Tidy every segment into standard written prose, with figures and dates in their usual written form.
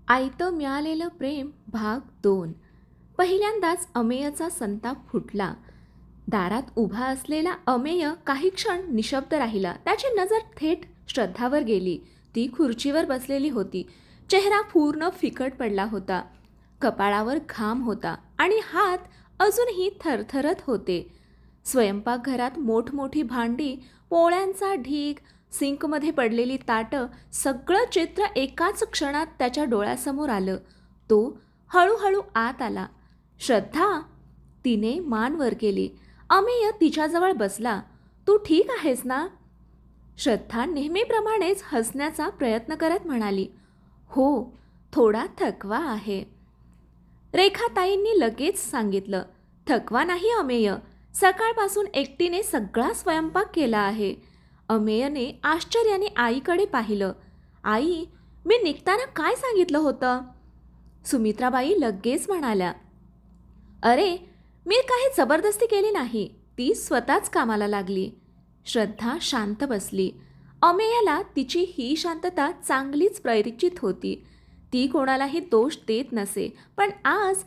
आयतं मिळालेलं प्रेम भाग 2. पहिल्यांदाच अमेयचा संताप फुटला. दारात उभा असलेला अमेय काही क्षण निशब्द राहिला. त्याची नजर थेट श्रद्धावर गेली. ती खुर्चीवर बसलेली होती. चेहरा पूर्ण फिकट पडला होता. कपाळावर घाम होता आणि हात अजूनही थरथरत होते. स्वयंपाकघरात मोठमोठी भांडी, पोळ्यांचा ढीग, सिंकमध्ये पडलेली ताटं, सगळं चित्र एकाच क्षणात त्याच्या डोळ्यासमोर आलं. तो हळूहळू आत आला. श्रद्धा, तिने मान वर केली. अमेय तिच्याजवळ बसला. तू ठीक आहेस ना? श्रद्धा नेहमीप्रमाणेच हसण्याचा प्रयत्न करत म्हणाली, हो, थोडा थकवा आहे. रेखाताईंनी लगेच सांगितलं, थकवा नाही अमेय, सकाळपासून एकटीने सगळा स्वयंपाक केला आहे. अमेयने आश्चर्याने आईकडे पाहिलं. आई, मी निघताना काय सांगितलं होतं? सुमित्राबाई लगेच म्हणाल्या, अरे, मी काही जबरदस्ती केली नाही, ती स्वतःच कामाला लागली. श्रद्धा शांत बसली. अमेयाला तिची ही शांतता चांगलीच परिचित होती. ती कोणालाही दोष देत नसे, पण आज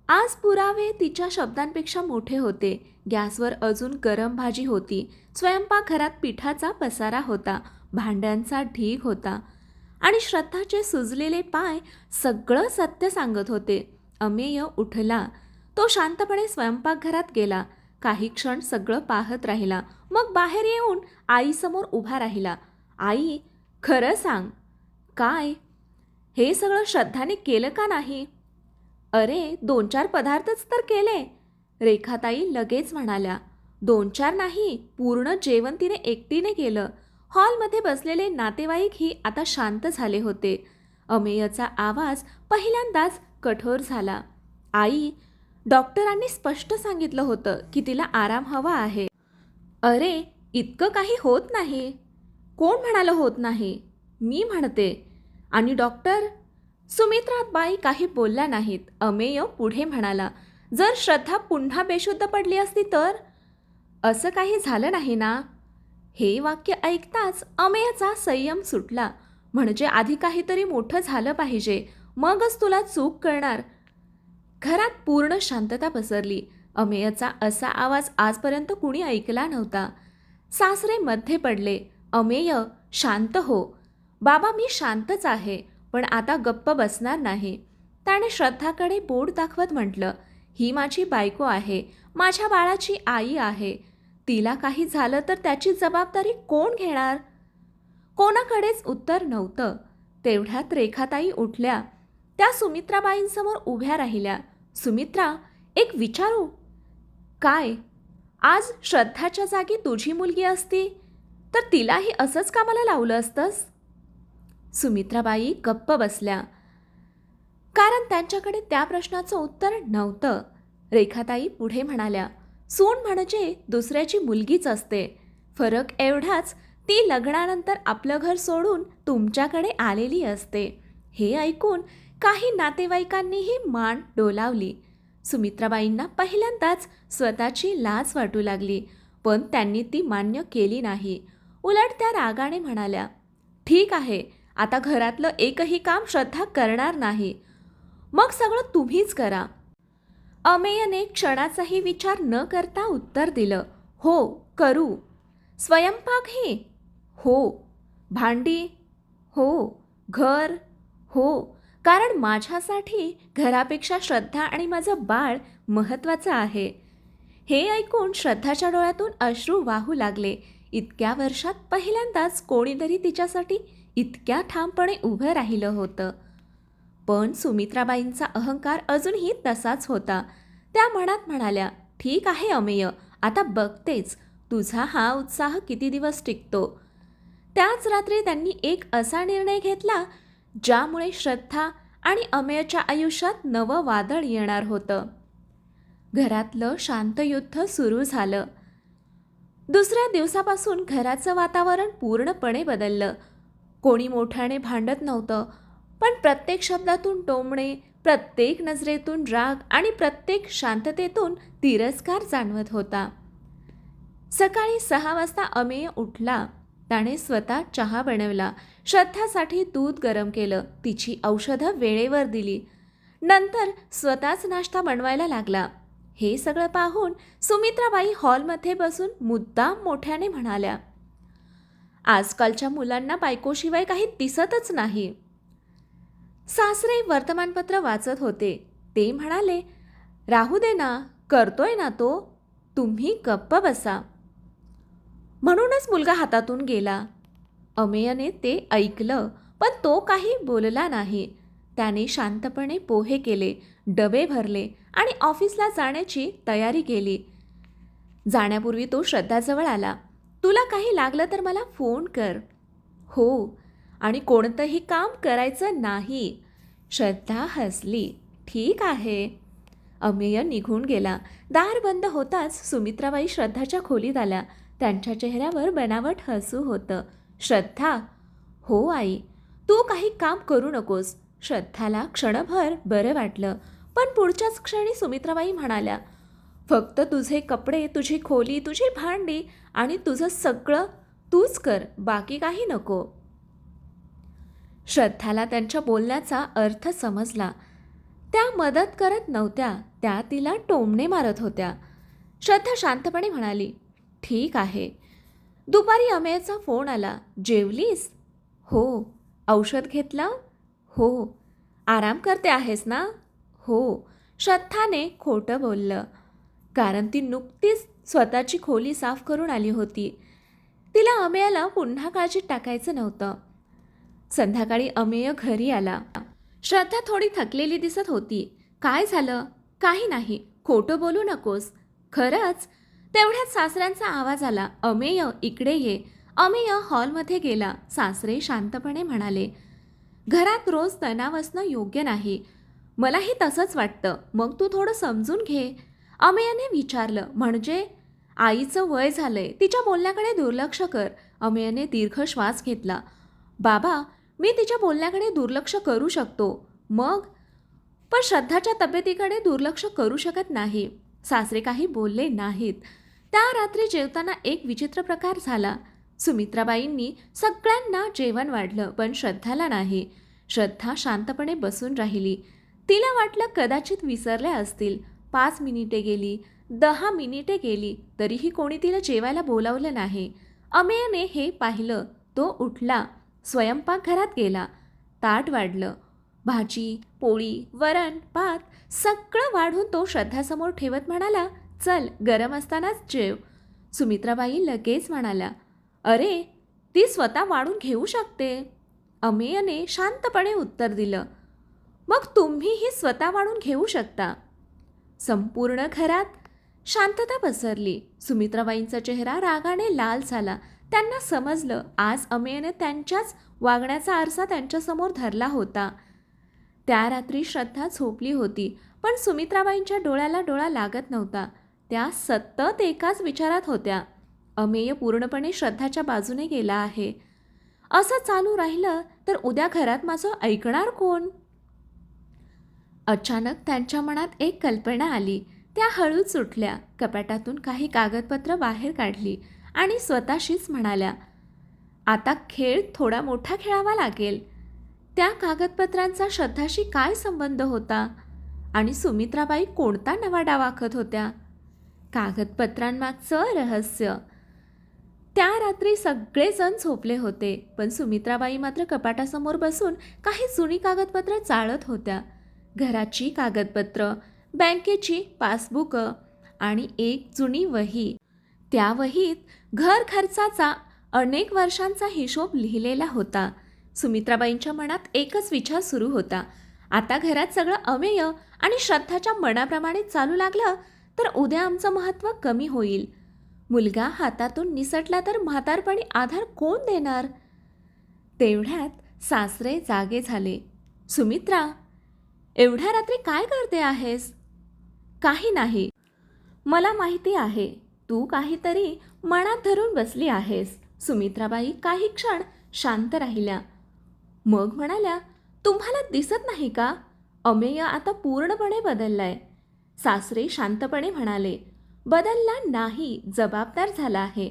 आज पुरावे तिच्या शब्दांपेक्षा मोठे होते. गॅसवर अजून गरम भाजी होती. स्वयंपाकघरात पिठाचा पसारा होता. भांड्यांचा ढीग होता आणि श्रद्धाचे सुजलेले पाय सगळं सत्य सांगत होते. अमेय उठला. तो शांतपणे स्वयंपाकघरात गेला. काही क्षण सगळं पाहत राहिला. मग बाहेर येऊन आईसमोर उभा राहिला. आई, खरं सांग, काय हे सगळं श्रद्धाने केलं का नाही? अरे, 2-4 पदार्थच तर केले. रेखाताई लगेच म्हणाल्या, 2-4 नाही, पूर्ण जेवण तिने एकटीने केलं. हॉलमध्ये बसलेले नातेवाईकही आता शांत झाले होते. अमेयचा आवाज पहिल्यांदाच कठोर झाला. आई, डॉक्टरांनी स्पष्ट सांगितलं होतं की तिला आराम हवा आहे. अरे, इतकं काही होत नाही. कोण म्हणालं होत नाही? मी म्हणते. आणि डॉक्टर? सुमित्राबाई काही बोलल्या नाहीत. अमेय पुढे म्हणाला, जर श्रद्धा पुन्हा बेशुद्ध पडली असती तर? असं काही झालं नाही ना? हे वाक्य ऐकताच अमेयचा संयम सुटला. म्हणजे आधी काहीतरी मोठं झालं पाहिजे, मगच तुला चूक कळणार. घरात पूर्ण शांतता पसरली. अमेयचा असा आवाज आजपर्यंत कुणी ऐकला नव्हता. सासरे मध्ये पडले. अमेय, शांत हो. बाबा, मी शांतच आहे, पण आता गप्प बसणार नाही. त्याने श्रद्धाकडे बोट दाखवत म्हटलं, ही माझी बायको आहे, माझ्या बाळाची आई आहे. तिला काही झालं तर त्याची जबाबदारी कोण घेणार? कोणाकडेच उत्तर नव्हतं. तेवढ्यात रेखाताई उठल्या. त्या सुमित्राबाईंसमोर उभ्या राहिल्या. सुमित्रा, एक विचारू? काय? आज श्रद्धाच्या जागी तुझी मुलगी असती तर तिलाही असंच कामाला लावलं असतंस? सुमित्राबाई गप्प बसल्या, कारण त्यांच्याकडे त्या प्रश्नाचं उत्तर नव्हतं. रेखाताई पुढे म्हणाल्या, सून म्हणजे दुसऱ्याची मुलगीच असते. फरक एवढाच, ती लग्नानंतर आपलं घर सोडून तुमच्याकडे आलेली असते. हे ऐकून काही नातेवाईकांनीही मान डोलावली. सुमित्राबाईंना पहिल्यांदाच स्वतःची लाज वाटू लागली, पण त्यांनी ती मान्य केली नाही. उलट त्या रागाने म्हणाल्या, ठीक आहे, आता घरातलं एकही काम श्रद्धा करणार नाही. मग सगळं तुम्हीच करा. अमेयने क्षणाचाही विचार न करता उत्तर दिलं, हो, करू. स्वयंपाकही? हो. भांडी? हो. घर? हो. कारण माझ्यासाठी घरापेक्षा श्रद्धा आणि माझं बाळ महत्त्वाचं आहे. हे ऐकून श्रद्धाच्या डोळ्यातून अश्रू वाहू लागले. इतक्या वर्षात पहिल्यांदाच कोणीतरी तिच्यासाठी इतक्या ठामपणे उभं राहिलं होतं. पण सुमित्राबाईंचा अहंकार अजूनही तसाच होता. त्या मनात म्हणाल्या, ठीक आहे अमेय, आता बघतेच तुझा हा उत्साह किती दिवस टिकतो. त्याच रात्री त्यांनी एक असा निर्णय घेतला ज्यामुळे श्रद्धा आणि अमेयच्या आयुष्यात नवं वादळ येणार होतं. घरातलं शांत युद्ध सुरू झालं. दुसऱ्या दिवसापासून घराचं वातावरण पूर्णपणे बदललं. कोणी मोठ्याने भांडत नव्हतं, पण प्रत्येक शब्दातून टोमणे, प्रत्येक नजरेतून राग आणि प्रत्येक शांततेतून तिरस्कार जाणवत होता. सकाळी 6 वाजता अमेय उठला. त्याने स्वतः चहा बनवला, श्रद्धासाठी दूध गरम केलं, तिची औषधं वेळेवर दिली. नंतर स्वतःच नाश्ता बनवायला लागला. हे सगळं पाहून सुमित्राबाई हॉलमध्ये बसून मुद्दाम मोठ्याने म्हणाल्या, आजकालच्या मुलांना बायकोशिवाय काही दिसतच नाही. सासरे वर्तमानपत्र वाचत होते. ते म्हणाले, राहू दे ना, करतोय ना तो, तुम्ही गप्प बसा. म्हणूनच मुलगा हातातून गेला. अमेयने ते ऐकलं, पण तो काही बोलला नाही. त्याने शांतपणे पोहे केले, डबे भरले आणि ऑफिसला जाण्याची तयारी केली. जाण्यापूर्वी तो श्रद्धाजवळ आला. तुला काही लागलं तर मला फोन कर. हो, आणि कोणतंही काम करायचं नाही. श्रद्धा हसली. ठीक आहे. अमेय निघून गेला. दार बंद होताच सुमित्राबाई श्रद्धाच्या खोलीत आल्या. त्यांच्या चेहऱ्यावर बनावट हसू होतं. श्रद्धा, हो आई, तू काही काम करू नकोस. श्रद्धाला क्षणभर बरं वाटलं, पण पुढच्याच क्षणी सुमित्राबाई म्हणाल्या, फक्त तुझे कपडे, तुझी खोली, तुझी भांडी आणि तुझं सगळं तूच कर, बाकी काही नको. श्रद्धाला त्यांच्या बोलण्याचा अर्थ समजला. त्या मदत करत नव्हत्या, त्या तिला टोमणे मारत होत्या. श्रद्धा शांतपणे म्हणाली, ठीक आहे. दुपारी अमेयचा फोन आला. जेवलीस? हो. औषध घेतलं? हो. आराम करते आहेस ना? हो. श्रद्धाने खोटं बोललं, कारण ती नुकतीच स्वतःची खोली साफ करून आली होती. तिला अमेयाला पुन्हा काळजीत टाकायचं नव्हतं. संध्याकाळी अमेय घरी आला. श्रद्धा थोडी थकलेली दिसत होती. काय झालं? काही नाही, खोटं बोलू नकोस. खरंच? तेवढ्यात सासऱ्यांचा आवाज आला, अमेय इकडे ये. अमेय हॉलमध्ये गेला. सासरे शांतपणे म्हणाले, घरात रोज तणाव असणं योग्य नाही. मलाही तसंच वाटतं, मग तू थोडं समजून घे. अमेयाने विचारलं, म्हणजे? आईचं वय झालंय, तिच्या बोलण्याकडे दुर्लक्ष कर. अमेयाने दीर्घ श्वास घेतला. बाबा, मी तिच्या बोलण्याकडे दुर्लक्ष करू शकतो, मग? पण श्रद्धाच्या तब्येतीकडे दुर्लक्ष करू शकत नाही. सासरे काही बोलले नाहीत. त्या रात्री जेवताना एक विचित्र प्रकार झाला. सुमित्राबाईंनी सगळ्यांना जेवण वाढलं, पण श्रद्धाला नाही. श्रद्धा शांतपणे बसून राहिली. तिला वाटलं कदाचित विसरल्या असतील. 5 मिनिटे गेली, 10 मिनिटे गेली, तरीही कोणी तिला जेवायला बोलावलं नाही. अमेयने हे पाहिलं. तो उठला, स्वयंपाकघरात गेला. ताट वाढलं. भाजी, पोळी, वरण, भात सगळं वाढून तो श्रद्धासमोर ठेवत म्हणाला, चल, गरम असतानाच जेव. सुमित्राबाई लगेच म्हणाल्या, अरे, ती स्वतः वाढून घेऊ शकते. अमेयने शांतपणे उत्तर दिलं, मग तुम्हीही स्वतः वाढून घेऊ शकता. संपूर्ण घरात शांतता पसरली. सुमित्राबाईंचा चेहरा रागाने लाल झाला. त्यांना समजलं, आज अमेयने त्यांच्याच वागण्याचा आरसा त्यांच्यासमोर धरला होता. त्या रात्री श्रद्धा झोपली होती, पण सुमित्राबाईंच्या डोळ्याला डोळा लागत नव्हता. त्या सतत एकाच विचारात होत्या, अमेय पूर्णपणे श्रद्धाच्या बाजूने गेला आहे. असं चालू राहिलं तर उद्या घरात माझं ऐकणार कोण? अचानक त्यांच्या मनात एक कल्पना आली. त्या हळूच उठल्या, कपाटातून काही कागदपत्र बाहेर काढली आणि स्वतःशीच म्हणाल्या, आता खेळ थोडा मोठा खेळावा लागेल. त्या कागदपत्रांचा श्रद्धाशी काय संबंध होता? आणि सुमित्राबाई कोणता नवा डाव आखत होत्या? कागदपत्रांमागचं रहस्य. त्या रात्री सगळेजण झोपले होते, पण सुमित्राबाई मात्र कपाटासमोर बसून काही जुनी कागदपत्र चाळत होत्या. घराची कागदपत्र, बँकेची पासबुकं आणि एक जुनी वही. त्या वहीत घर खर्चाचा अनेक वर्षांचा हिशोब लिहिलेला होता. सुमित्राबाईंच्या मनात एकच विचार सुरू होता, आता घरात सगळं अमेय आणि श्रद्धाच्या मनाप्रमाणे चालू लागलं तर उद्या आमचं महत्त्व कमी होईल. मुलगा हातातून निसटला तर म्हातारपणी आधार कोण देणार? तेवढ्यात सासरे जागे झाले. सुमित्रा, एवढ्या रात्री काय करते आहेस? काही नाही. मला माहिती आहे, तू काहीतरी मनात धरून बसली आहेस. सुमित्राबाई काही क्षण शांत राहिल्या. मग म्हणाल्या, तुम्हाला दिसत नाही का? अमेय आता पूर्णपणे बदललाय. सासरे शांतपणे म्हणाले, बदलला नाही, जबाबदार झाला आहे.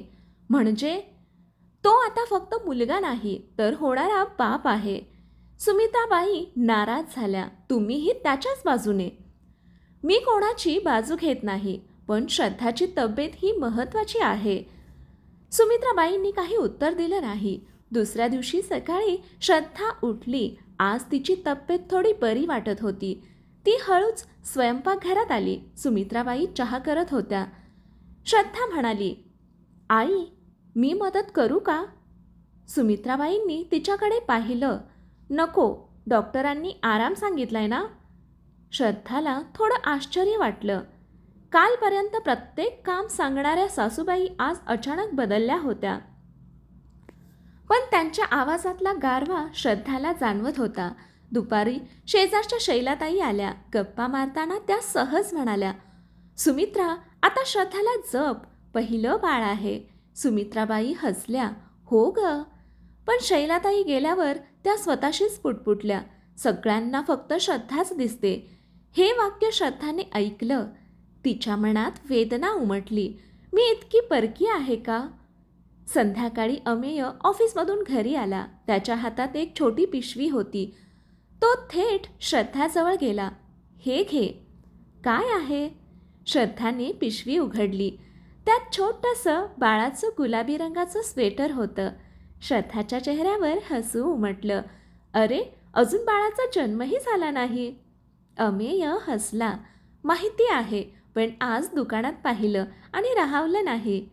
म्हणजे? तो आता फक्त मुलगा नाही तर होणारा बाप आहे. सुमित्राबाई नाराज झाल्या. तुम्हीही त्याच्याच बाजूने. मी कोणाची बाजू घेत नाही, पण श्रद्धाची तब्येत ही महत्त्वाची आहे. सुमित्राबाईंनी काही उत्तर दिलं नाही. दुसऱ्या दिवशी सकाळी श्रद्धा उठली. आज तिची तब्येत थोडी बरी वाटत होती. ती हळूच स्वयंपाकघरात आली. सुमित्राबाई चहा करत होत्या. श्रद्धा म्हणाली, आई, मी मदत करू का? सुमित्राबाईंनी तिच्याकडे पाहिलं. नको, डॉक्टरांनी आराम सांगितलाय ना. श्रद्धाला थोडं आश्चर्य वाटलं. कालपर्यंत प्रत्येक काम सांगणाऱ्या सासूबाई आज अचानक बदलल्या होत्या. पण त्यांच्या आवाजातला गारवा श्रद्धाला जाणवत होता. दुपारी शेजारच्या शैलाताई आल्या. गप्पा मारताना त्या सहज म्हणाल्या, सुमित्रा, आता श्रद्धाला जप, पहिलं बाळ आहे. सुमित्राबाई हसल्या. हो ग. पण शैलाताई गेल्यावर त्या स्वतःशीच पुटपुटल्या, सगळ्यांना फक्त श्रद्धाच दिसते. हे वाक्य श्रद्धाने ऐकलं. तिच्या मनात वेदना उमटली. मी इतकी परकी आहे का? संध्याकाळी अमेय ऑफिसमधून घरी आला. त्याच्या हातात एक छोटी पिशवी होती. तो थेट श्रद्धाजवळ गेला. हे घे. काय आहे? श्रद्धाने पिशवी उघडली. त्यात छोटंसं बाळाचं गुलाबी रंगाचं स्वेटर होतं. श्रद्धाच्या चेहऱ्यावर हसू उमटलं. अरे, अजून बाळाचा जन्मही झाला नाही. अमेय हसला. माहिती आहे, पण आज दुकानात पाहिलं आणि राहावलं नाही.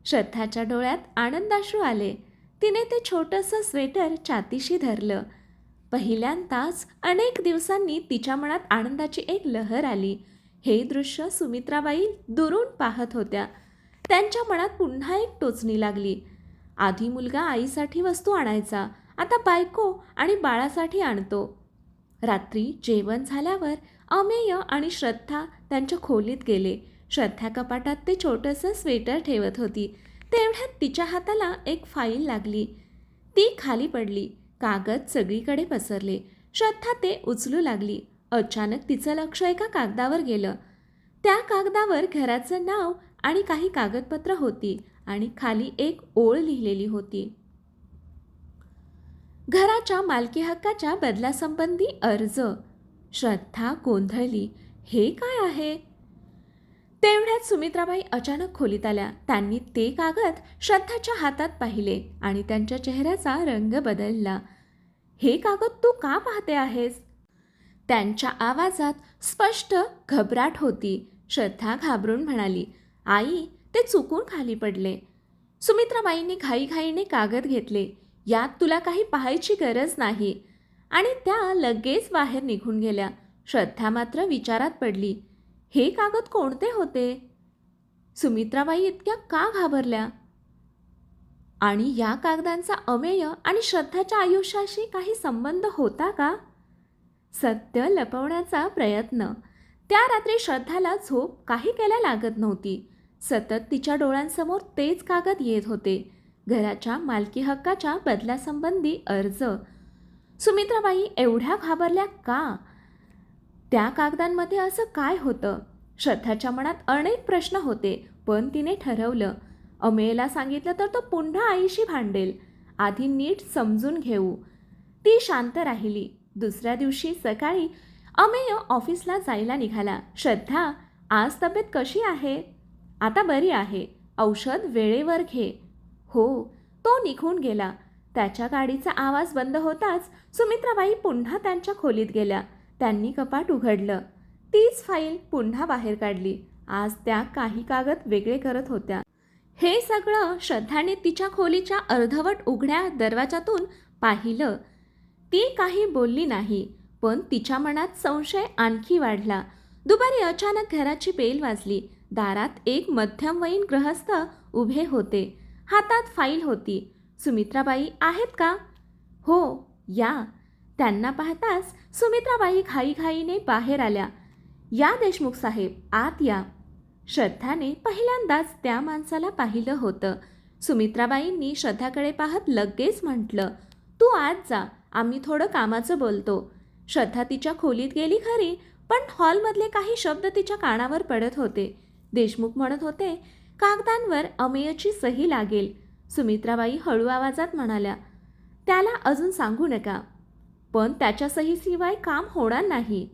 श्रद्धाच्या डोळ्यात आनंदाश्रू आले. तिने ते छोटंसं स्वेटर छातीशी धरलं. पहिल्यांदाच अनेक दिवसांनी तिच्या मनात आनंदाची एक लहर आली. हे दृश्य सुमित्राबाई दुरून पाहत होत्या. त्यांच्या मनात पुन्हा एक टोचणी लागली. आधी मुलगा आईसाठी वस्तू आणायचा, आता बायको आणि बाळासाठी आणतो. रात्री जेवण झाल्यावर अमेय आणि श्रद्धा त्यांच्या खोलीत गेले. श्रद्धा कपाटात ते छोटंसं स्वेटर ठेवत होती. तेवढ्यात तिच्या हाताला एक फाईल लागली. ती खाली पडली. कागद सगळीकडे पसरले. श्रद्धा ते उचलू लागली. अचानक तिचं लक्ष एका कागदावर गेलं. त्या कागदावर घराचं नाव आणि काही कागदपत्र होती आणि खाली एक ओळ लिहिलेली होती. घराच्या मालकी हक्काच्या बदलासंबंधी अर्ज. श्रद्धा गोंधळली. हे काय आहे? तेवढ्यात सुमित्राबाई अचानक खोलीत आल्या. त्यांनी ते कागद श्रद्धाच्या हातात पाहिले आणि त्यांच्या चेहऱ्याचा रंग बदलला. हे कागद तू का पाहते आहेस? त्यांच्या आवाजात स्पष्ट घबराट होती. श्रद्धा घाबरून म्हणाली, आई, ते चुकून खाली पडले. सुमित्राबाईंनी घाईघाईने कागद घेतले. यात तुला काही पाहायची गरज नाही. आणि त्या लगेच बाहेर निघून गेल्या. श्रद्धा मात्र विचारात पडली. हे कागद कोणते होते? सुमित्राबाई इतक्या का घाबरल्या? आणि या कागदांचा अमेय आणि श्रद्धाच्या आयुष्याशी काही संबंध होता का? सत्य लपवण्याचा प्रयत्न. त्या रात्री श्रद्धाला झोप काही केल्या लागत नव्हती. सतत तिच्या डोळ्यांसमोर तेच कागद येत होते. घराच्या मालकी हक्काच्या बदलासंबंधी अर्ज. सुमित्राबाई एवढ्या घाबरल्या का? त्या कागदांमध्ये असं काय होतं? श्रद्धाच्या मनात अनेक प्रश्न होते, पण तिने ठरवलं, अमेयला सांगितलं तर तो पुन्हा आईशी भांडेल. आधी नीट समजून घेऊ. ती शांत राहिली. दुसऱ्या दिवशी सकाळी अमेय ऑफिसला जायला निघाला. श्रद्धा, आज तब्येत कशी आहे? आता बरी आहे. औषध वेळेवर घे. हो. तो निघून गेला. त्याच्या गाडीचा आवाज बंद होताच सुमित्राबाई पुन्हा त्यांच्या खोलीत गेल्या. त्यांनी कपाट उघडलं. तीच फाईल पुन्हा बाहेर काढली. आज त्या काही कागद वेगळे करत होत्या. हे सगळं श्रद्धाने तिच्या खोलीच्या अर्धवट उघड्या दरवाजातून पाहिलं. ती काही बोलली नाही, पण तिच्या मनात संशय आणखी वाढला. दुपारी अचानक घराची बेल वाजली. दारात एक मध्यमवयीन गृहस्थ उभे होते. हातात फाईल होती. सुमित्राबाई आहेत का? हो, या. त्यांना पाहताच सुमित्राबाई घाईघाईने बाहेर आल्या. या देशमुख साहेब, आत या. श्रद्धाने पहिल्यांदाच त्या माणसाला पाहिलं होतं. सुमित्राबाईंनी श्रद्धाकडे पाहत लगेच म्हटलं, तू आत जा, आम्ही थोडं कामाचं बोलतो. श्रद्धा तिच्या खोलीत गेली खरी, पण हॉलमधले काही शब्द तिच्या कानावर पडत होते. देशमुख म्हणत होते, कागदांवर अमेयची सही लागेल. सुमित्राबाई हळू आवाजात म्हणाल्या. त्याला अजून सांगू नका, पण त्याच्या सहीशिवाय काम होणार नाही.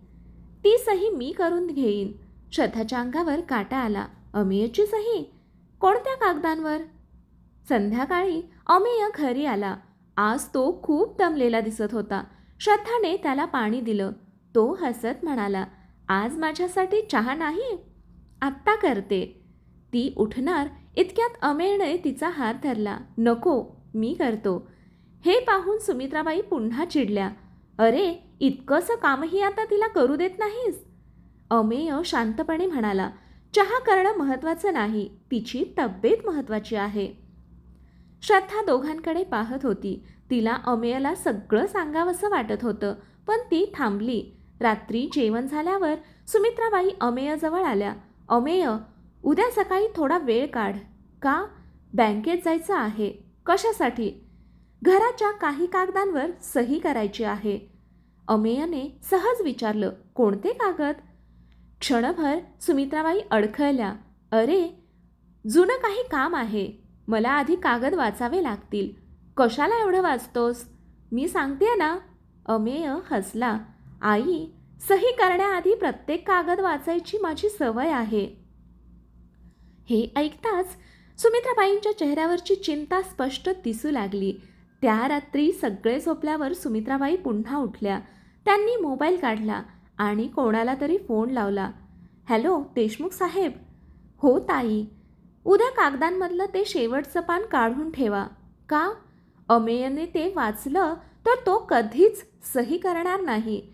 ती सही मी करून घेईन. श्रद्धाच्या अंगावर काटा आला. अमेयची सही? कोणत्या कागदांवर? संध्याकाळी अमेय घरी आला. आज तो खूप दमलेला दिसत होता. श्रद्धाने त्याला पाणी दिलं. तो हसत म्हणाला, आज माझ्यासाठी चहा नाही? आत्ता करते. ती उठणार इतक्यात अमेयने तिचा हात धरला. नको, मी करतो. हे पाहून सुमित्राबाई पुन्हा चिडल्या. अरे, इतकंसं कामही आता तिला करू देत नाहीस? अमेय शांतपणे म्हणाला, चहा करणं महत्त्वाचं नाही, तिची तब्येत महत्त्वाची आहे. श्रद्धा दोघांकडे पाहत होती. तिला अमेयला सगळं सांगावंसं वाटत होतं, पण ती थांबली. रात्री जेवण झाल्यावर सुमित्राबाई अमेयजवळ आल्या. अमेय, उद्या सकाळी थोडा वेळ काढ. का? बँकेत जायचं आहे. कशासाठी? घराच्या काही कागदांवर सही करायची आहे. अमेयने सहज विचारलं. कोणते कागद? क्षणभर सुमित्राबाई अडखळल्या. अरे, जुनं काही काम आहे. मला आधी कागद वाचावे लागतील. कशाला एवढं वाचतोस? मी सांगते ना. अमेय हसला. आई, सही करण्याआधी प्रत्येक कागद वाचायची माझी सवय आहे. हे ऐकताच सुमित्राबाईंच्या चेहऱ्यावरची चिंता स्पष्ट दिसू लागली. त्या रात्री सगळे झोपल्यावर सुमित्राबाई पुन्हा उठल्या. त्यांनी मोबाईल काढला आणि कोणाला तरी फोन लावला. हॅलो, देशमुख साहेब? हो ताई. उद्या कागदांमधलं ते शेवटचं पान काढून ठेवा. का? अमेयने ते वाचलं तर तो कधीच सही करणार नाही.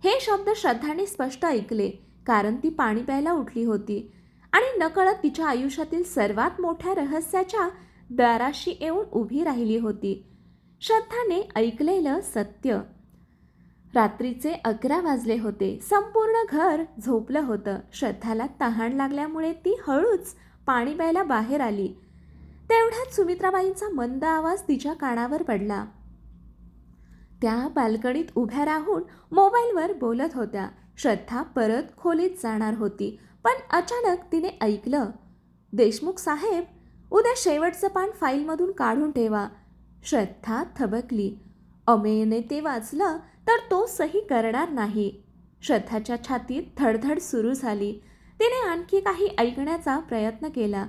हे शब्द श्रद्धाने स्पष्ट ऐकले, कारण ती पाणी प्यायला उठली होती आणि नकळत तिच्या आयुष्यातील सर्वात मोठ्या रहस्याच्या दाराशी येऊन उभी राहिली होती. श्रद्धाने ऐकलेलं सत्य. रात्रीचे 11 वाजले होते. संपूर्ण घर झोपलं होतं. श्रद्धाला तहान लागल्यामुळे ती हळूच पाणी प्यायला बाहेर आली. तेवढ्यात सुमित्राबाईंचा मंद आवाज तिच्या कानावर पडला. त्या बाल्कनीत उभ्या राहून मोबाईलवर बोलत होत्या. श्रद्धा परत खोलीत जाणार होती, पण अचानक तिने ऐकलं. देशमुख साहेब, उद्या शेवटचं पान फाईलमधून काढून ठेवा. श्रद्धा थबकली. अमेयने ते वाचलं तर तो सही करणार नाही. श्रद्धाच्या छातीत धडधड सुरू झाली. तिने आणखी काही ऐकण्याचा प्रयत्न केला.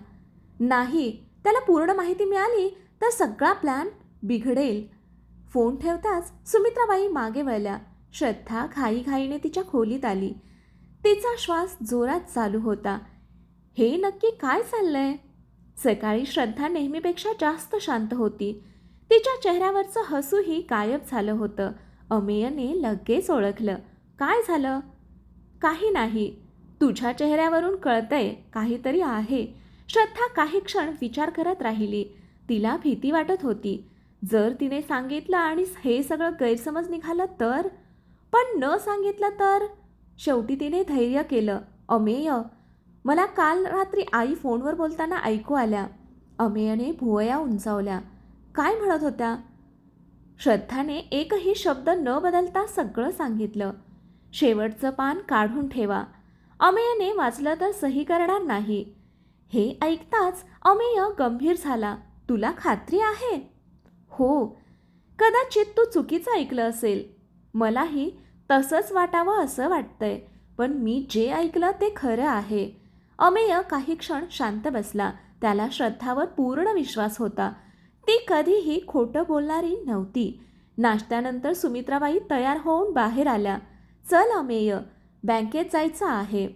नाही, त्याला पूर्ण माहिती मिळाली तर सगळा प्लॅन बिघडेल. फोन ठेवताच सुमित्राबाई मागे वळल्या. श्रद्धा घाईघाईने तिच्या खोलीत आली. तिचा श्वास जोरात चालू होता. हे नक्की काय चाललंय? सकाळी श्रद्धा नेहमीपेक्षा जास्त शांत होती. तिच्या चेहऱ्यावरचं हसूही गायब झालं होतं. अमेयने लगेच ओळखलं. काय झालं? काही नाही. तुझ्या चेहऱ्यावरून कळतंय काहीतरी आहे. श्रद्धा काही क्षण विचार करत राहिली. तिला भीती वाटत होती. जर तिने सांगितलं आणि हे सगळं गैरसमज निघालं तर? पण न सांगितलं तर? शेवटी तिने धैर्य केलं. अमेय, मला काल रात्री आई फोनवर बोलताना ऐकू आल्या. अमेयने भुवया उंचावल्या. काय म्हणत होत्या? श्रद्धाने एकही शब्द न बदलता सगळं सांगितलं. शेवटचं पान काढून ठेवा. अमेयने वाचलं तर सही करणार नाही. हे ऐकताच अमेय गंभीर झाला. तुला खात्री आहे? हो. कदाचित तू चुकीचं ऐकलं असेल. मलाही तसंच वाटावं असं वाटतंय, पण मी जे ऐकलं ते खरं आहे. अमेय काही क्षण शांत बसला. त्याला श्रद्धावर पूर्ण विश्वास होता. ती कधीही खोटं बोलणारी नव्हती. नाश्त्यानंतर सुमित्राबाई तयार होऊन बाहेर आल्या. चल अमेय, बँकेत जायचं आहे.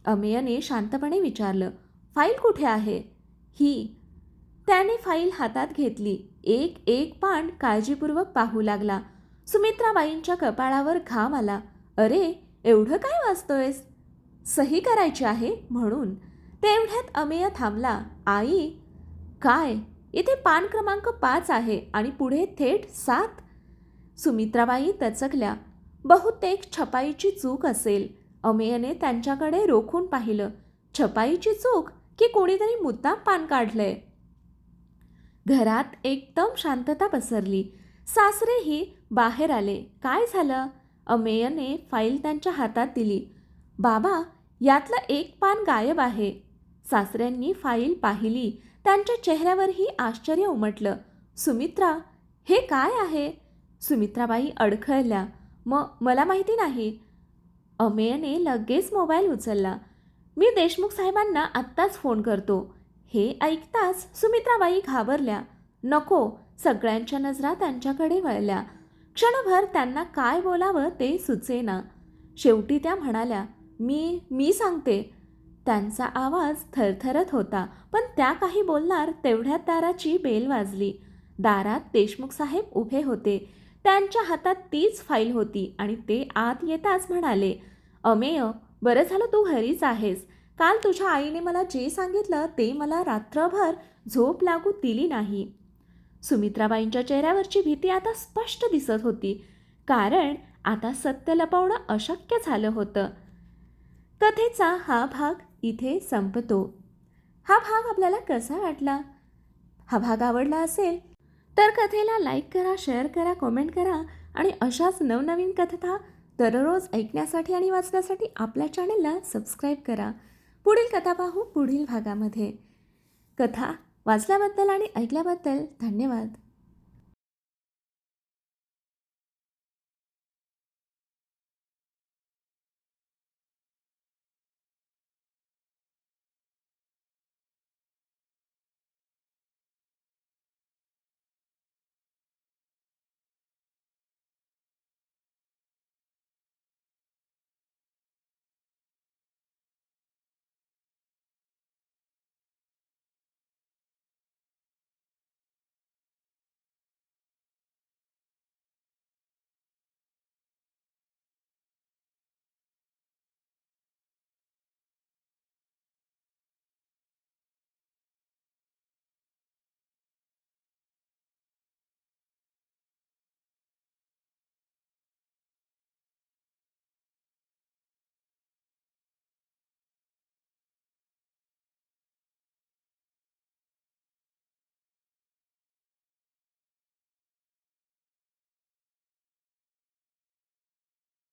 अमेयने शांतपणे विचारलं. फाईल कुठे आहे? ही. त्याने फाईल हातात घेतली. एक एक पान काळजीपूर्वक पाहू लागला. सुमित्राबाईंच्या कपाळावर घाम आला. अरे, एवढं काय वाचतोयस? सही करायची आहे म्हणून. तेवढ्यात अमेय थांबला. आई, काय? इथे पान क्रमांक 5 आहे आणि पुढे थेट 7. सुमित्राबाई तचकल्या. बहुतेक छपाईची चूक असेल. अमेयने त्यांच्याकडे रोखून पाहिलं. छपाईची चूक की कोणीतरी मुद्दाम पान काढलंय? घरात एकदम शांतता पसरली. सासरेही बाहेर आले. काय झालं? अमेयने फाईल त्यांच्या हातात दिली. बाबा, यातलं एक पान गायब आहे. सासऱ्यांनी फाईल पाहिली. त्यांच्या चेहऱ्यावरही आश्चर्य उमटलं. सुमित्रा, हे काय आहे? सुमित्राबाई अडखळल्या. मला माहिती नाही. अमेयने लगेच मोबाईल उचलला. मी देशमुख साहेबांना आत्ताच फोन करतो. हे ऐकताच सुमित्राबाई घाबरल्या. नको. सगळ्यांच्या नजरा त्यांच्याकडे वळल्या. क्षणभर त्यांना काय बोलावं ते सुचेना. शेवटी त्या म्हणाल्या, मी सांगते. त्यांचा आवाज थरथरत होता, पण त्या काही बोलणार तेवढ्यात दाराची बेल वाजली. दारात देशमुख साहेब उभे होते. त्यांच्या हातात तीच फाईल होती आणि ते आत येताच म्हणाले, अमेय, बरं झालं तू घरीच आहेस. काल तुझ्या आईने मला जे सांगितलं ते मला रात्रभर झोप लागू दिली नाही. सुमित्राबाईंच्या चेहऱ्यावरची भीती आता स्पष्ट दिसत होती, कारण आता सत्य लपवणं अशक्य झालं होतं. कथेचा हा भाग इथे संपतो. हा भाग आपल्याला कसा वाटला? हा भाग आवडला असेल तर कथेला लाईक करा, शेअर करा, कमेंट करा आणि अशाच नवनवीन कथा दररोज ऐकण्यासाठी आणि वाचण्यासाठी आपल्या चॅनेलला सबस्क्राईब करा. पुढील कथा पाहू पुढील भागामध्ये. कथा वाचल्याबद्दल आणि ऐकल्याबद्दल धन्यवाद.